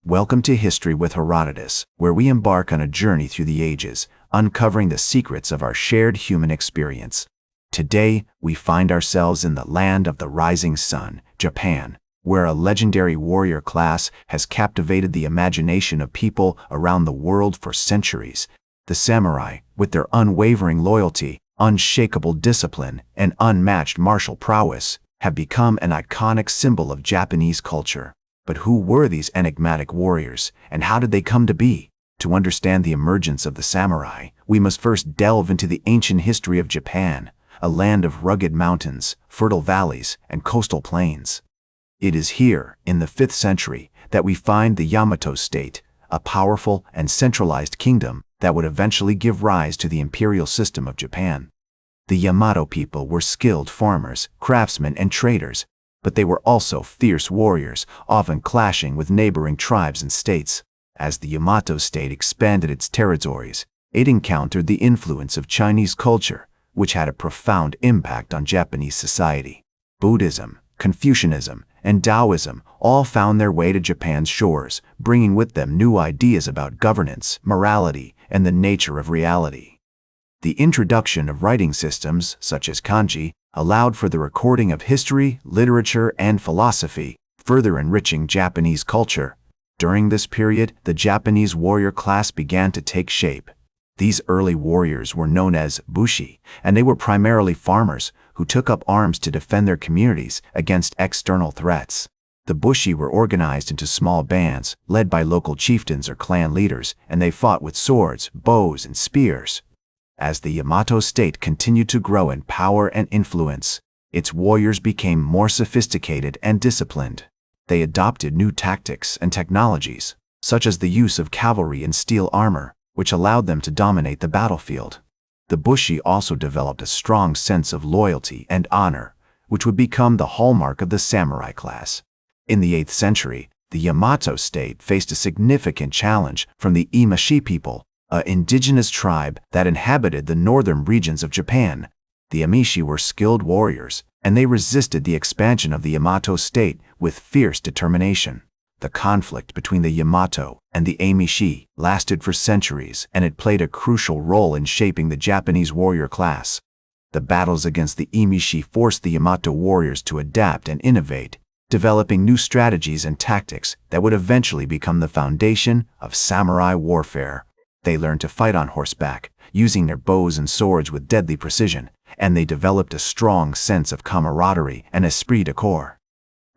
Welcome to History with Herodotus, where we embark on a journey through the ages, uncovering the secrets of our shared human experience. Today, we find ourselves in the land of the rising sun, Japan, where a legendary warrior class has captivated the imagination of people around the world for centuries. The samurai, with their unwavering loyalty, unshakable discipline, and unmatched martial prowess, have become an iconic symbol of Japanese culture. But who were these enigmatic warriors, and how did they come to be? To understand the emergence of the samurai, we must first delve into the ancient history of Japan, a land of rugged mountains, fertile valleys, and coastal plains. It is here, in the 5th century, that we find the Yamato state, a powerful and centralized kingdom that would eventually give rise to the imperial system of Japan. The Yamato people were skilled farmers, craftsmen, and traders, but they were also fierce warriors, often clashing with neighboring tribes and states. As the Yamato state expanded its territories, it encountered the influence of Chinese culture, which had a profound impact on Japanese society. Buddhism, Confucianism, and Taoism all found their way to Japan's shores, bringing with them new ideas about governance, morality, and the nature of reality. The introduction of writing systems, such as kanji, allowed for the recording of history, literature, and philosophy, further enriching Japanese culture. During this period, the Japanese warrior class began to take shape. These early warriors were known as bushi, and they were primarily farmers who took up arms to defend their communities against external threats. The bushi were organized into small bands, led by local chieftains or clan leaders, and they fought with swords, bows, and spears. As the Yamato state continued to grow in power and influence, its warriors became more sophisticated and disciplined. They adopted new tactics and technologies, such as the use of cavalry and steel armor, which allowed them to dominate the battlefield. The bushi also developed a strong sense of loyalty and honor, which would become the hallmark of the samurai class. In the 8th century, the Yamato state faced a significant challenge from the Emishi people, an indigenous tribe that inhabited the northern regions of Japan. The Emishi were skilled warriors, and they resisted the expansion of the Yamato state with fierce determination. The conflict between the Yamato and the Emishi lasted for centuries, and it played a crucial role in shaping the Japanese warrior class. The battles against the Emishi forced the Yamato warriors to adapt and innovate, developing new strategies and tactics that would eventually become the foundation of samurai warfare. They learned to fight on horseback, using their bows and swords with deadly precision, and they developed a strong sense of camaraderie and esprit de corps.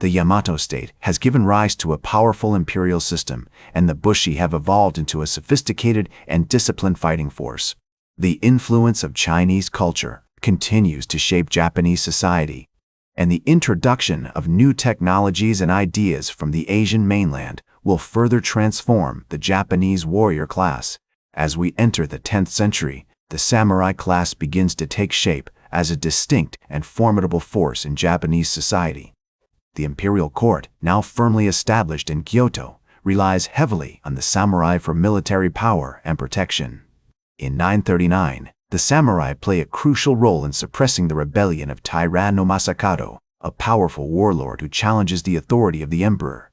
The Yamato state has given rise to a powerful imperial system, and the bushi have evolved into a sophisticated and disciplined fighting force. The influence of Chinese culture continues to shape Japanese society, and the introduction of new technologies and ideas from the Asian mainland will further transform the Japanese warrior class. As we enter the 10th century, the samurai class begins to take shape as a distinct and formidable force in Japanese society. The imperial court, now firmly established in Kyoto, relies heavily on the samurai for military power and protection. In 939, the samurai play a crucial role in suppressing the rebellion of Taira no Masakado, a powerful warlord who challenges the authority of the emperor.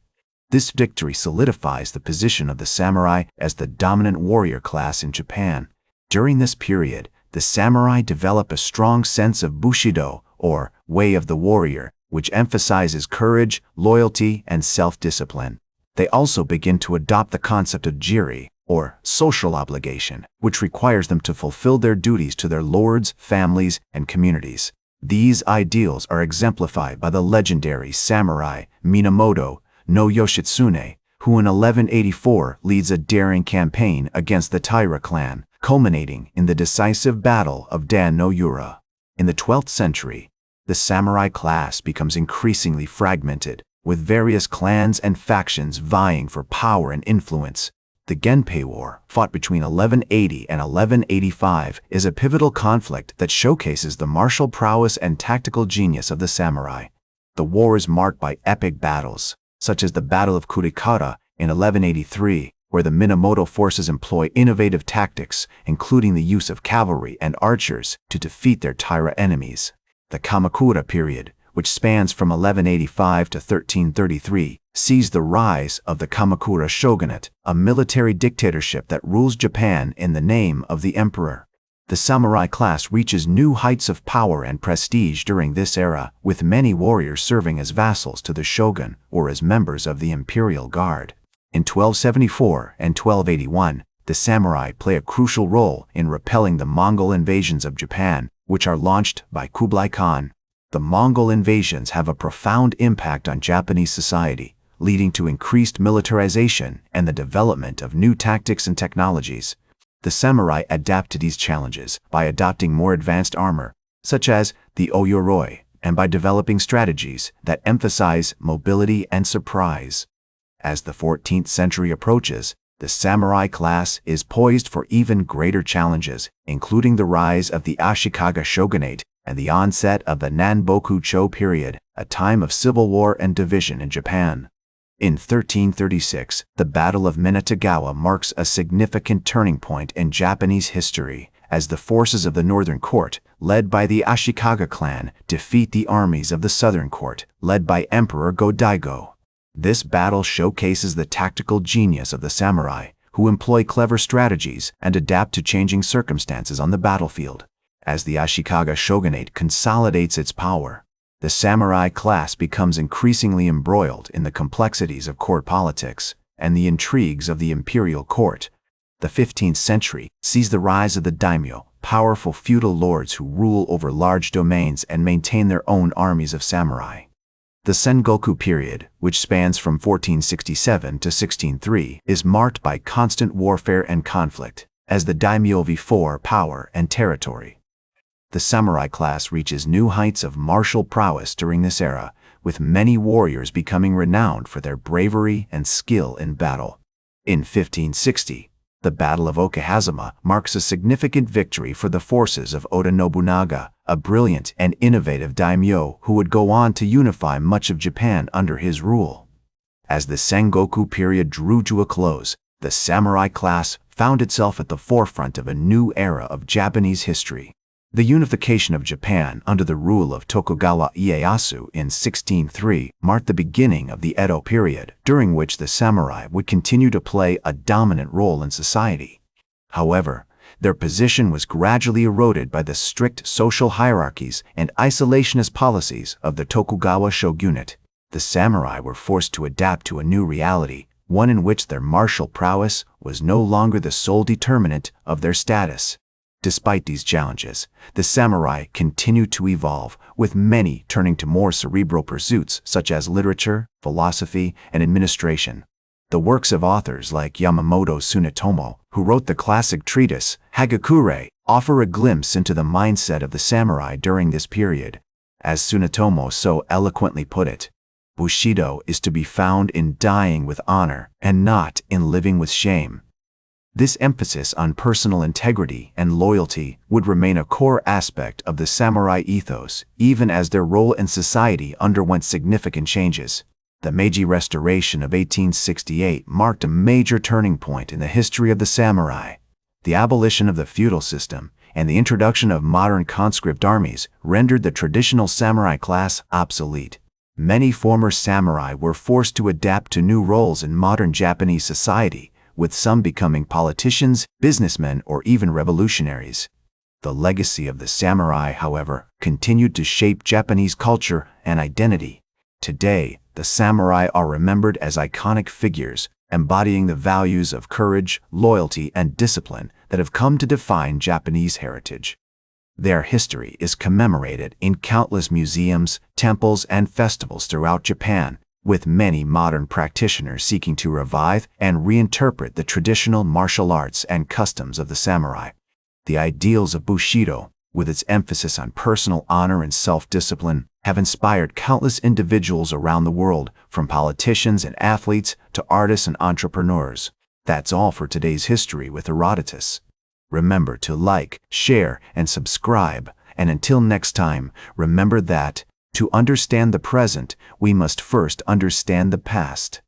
This victory solidifies the position of the samurai as the dominant warrior class in Japan. During this period, the samurai develop a strong sense of bushido, or way of the warrior, which emphasizes courage, loyalty, and self-discipline. They also begin to adopt the concept of jiri, or social obligation, which requires them to fulfill their duties to their lords, families, and communities. These ideals are exemplified by the legendary samurai Minamoto no Yoshitsune, who in 1184 leads a daring campaign against the Taira clan, culminating in the decisive Battle of Dan no Yura. In the 12th century, the samurai class becomes increasingly fragmented, with various clans and factions vying for power and influence. The Genpei War, fought between 1180 and 1185, is a pivotal conflict that showcases the martial prowess and tactical genius of the samurai. The war is marked by epic battles, such as the Battle of Kurikara in 1183, where the Minamoto forces employ innovative tactics, including the use of cavalry and archers, to defeat their Taira enemies. The Kamakura period, which spans from 1185 to 1333, sees the rise of the Kamakura shogunate, a military dictatorship that rules Japan in the name of the emperor. The samurai class reaches new heights of power and prestige during this era, with many warriors serving as vassals to the shogun or as members of the imperial guard. In 1274 and 1281, the samurai play a crucial role in repelling the Mongol invasions of Japan, which are launched by Kublai Khan. The Mongol invasions have a profound impact on Japanese society, leading to increased militarization and the development of new tactics and technologies. The samurai adapt to these challenges by adopting more advanced armor, such as the Oyoroi, and by developing strategies that emphasize mobility and surprise. As the 14th century approaches, the samurai class is poised for even greater challenges, including the rise of the Ashikaga shogunate and the onset of the Nanboku-cho period, a time of civil war and division in Japan. In 1336, the Battle of Minetagawa marks a significant turning point in Japanese history, as the forces of the Northern Court, led by the Ashikaga clan, defeat the armies of the Southern Court, led by Emperor Go-Daigo. This battle showcases the tactical genius of the samurai, who employ clever strategies and adapt to changing circumstances on the battlefield. As the Ashikaga shogunate consolidates its power, the samurai class becomes increasingly embroiled in the complexities of court politics and the intrigues of the imperial court. The 15th century sees the rise of the daimyo, powerful feudal lords who rule over large domains and maintain their own armies of samurai. The Sengoku period, which spans from 1467 to 1603, is marked by constant warfare and conflict, as the daimyo vie for power and territory. The samurai class reaches new heights of martial prowess during this era, with many warriors becoming renowned for their bravery and skill in battle. In 1560, the Battle of Okehazama marks a significant victory for the forces of Oda Nobunaga, a brilliant and innovative daimyo who would go on to unify much of Japan under his rule. As the Sengoku period drew to a close, the samurai class found itself at the forefront of a new era of Japanese history. The unification of Japan under the rule of Tokugawa Ieyasu in 1603 marked the beginning of the Edo period, during which the samurai would continue to play a dominant role in society. However, their position was gradually eroded by the strict social hierarchies and isolationist policies of the Tokugawa shogunate. The samurai were forced to adapt to a new reality, one in which their martial prowess was no longer the sole determinant of their status. Despite these challenges, the samurai continued to evolve, with many turning to more cerebral pursuits such as literature, philosophy, and administration. The works of authors like Yamamoto Tsunetomo, who wrote the classic treatise Hagakure, offer a glimpse into the mindset of the samurai during this period. As Tsunetomo so eloquently put it, Bushido is to be found in dying with honor and not in living with shame. This emphasis on personal integrity and loyalty would remain a core aspect of the samurai ethos, even as their role in society underwent significant changes. The Meiji Restoration of 1868 marked a major turning point in the history of the samurai. The abolition of the feudal system and the introduction of modern conscript armies rendered the traditional samurai class obsolete. Many former samurai were forced to adapt to new roles in modern Japanese society, with some becoming politicians, businessmen, or even revolutionaries. The legacy of the samurai, however, continued to shape Japanese culture and identity. Today, the samurai are remembered as iconic figures, embodying the values of courage, loyalty, and discipline that have come to define Japanese heritage. Their history is commemorated in countless museums, temples, and festivals throughout Japan, with many modern practitioners seeking to revive and reinterpret the traditional martial arts and customs of the samurai. The ideals of Bushido, with its emphasis on personal honor and self-discipline, have inspired countless individuals around the world, from politicians and athletes to artists and entrepreneurs. That's all for today's History with Herodotus. Remember to like, share, and subscribe, and until next time, remember that to understand the present, we must first understand the past.